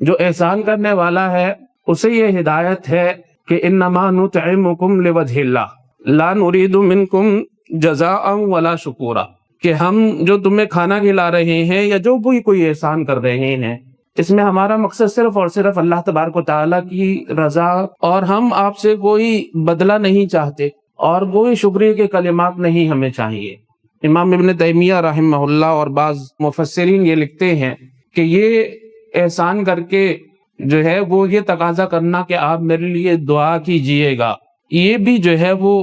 جو احسان کرنے والا ہے اسے یہ ہدایت ہے کہ انما نطعمکم لوجہ اللہ لا نرید منکم جزاء ولا شکورا، کہ ہم جو تمہیں کھانا کھلا رہے ہیں یا جو بھی کوئی احسان کر رہے ہیں اس میں ہمارا مقصد صرف اور صرف اللہ تبارک و تعالیٰ کی رضا، اور ہم آپ سے کوئی بدلہ نہیں چاہتے اور کوئی شکریہ کے کلمات نہیں ہمیں چاہیے۔ امام ابن تیمیہ رحمہ اللہ اور بعض مفسرین یہ لکھتے ہیں کہ یہ احسان کر کے جو ہے وہ یہ تقاضا کرنا کہ آپ میرے لیے دعا کیجئے گا، یہ بھی جو ہے وہ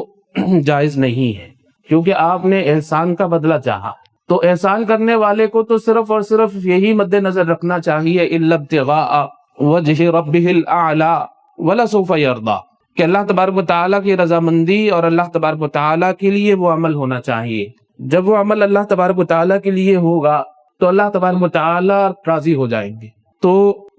جائز نہیں ہے، کیونکہ آپ نے احسان کا بدلہ چاہا۔ تو احسان کرنے والے کو تو صرف اور صرف یہی مد نظر رکھنا چاہیے الا ابتغاء وجہ ربہ الاعلی ولسوف یرضی، کہ اللہ تبارک و تعالیٰ کی رضامندی اور اللہ تبارک و تعالیٰ کے لیے وہ عمل ہونا چاہیے۔ جب وہ عمل اللہ تبارک و تعالیٰ کے لیے ہوگا تو اللہ تبارک و تعالیٰ راضی ہو جائیں گے۔ تو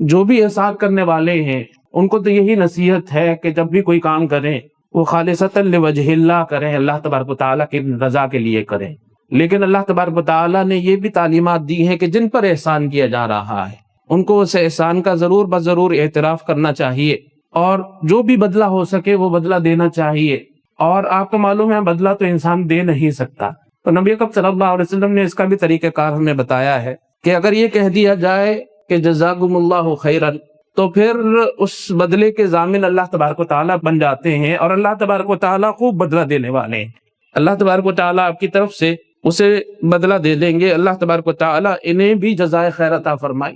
جو بھی احسان کرنے والے ہیں ان کو تو یہی نصیحت ہے کہ جب بھی کوئی کام کریں وہ خالصۃ لوجہ اللہ کریں، اللہ تبارک و تعالیٰ کی رضا کے لیے کریں۔ لیکن اللہ تبارک و تعالیٰ نے یہ بھی تعلیمات دی ہیں کہ جن پر احسان کیا جا رہا ہے ان کو اس احسان کا ضرور بضرور اعتراف کرنا چاہیے، اور جو بھی بدلہ ہو سکے وہ بدلہ دینا چاہیے۔ اور آپ کو معلوم ہے بدلہ تو انسان دے نہیں سکتا، تو نبی اکرم صلی اللہ علیہ وسلم نے اس کا بھی طریقہ کار ہمیں بتایا ہے کہ اگر یہ کہہ دیا جائے کہ جزاکم اللہ خیرا، تو پھر اس بدلے کے ضامن اللہ تبارک و تعالیٰ بن جاتے ہیں، اور اللہ تبارک و تعالیٰ خوب بدلہ دینے والے ہیں۔ اللہ تبارک و تعالیٰ آپ کی طرف سے اسے بدلہ دے دیں گے۔ اللہ تبارک و تعالیٰ انہیں بھی جزائے خیر عطا فرمائے۔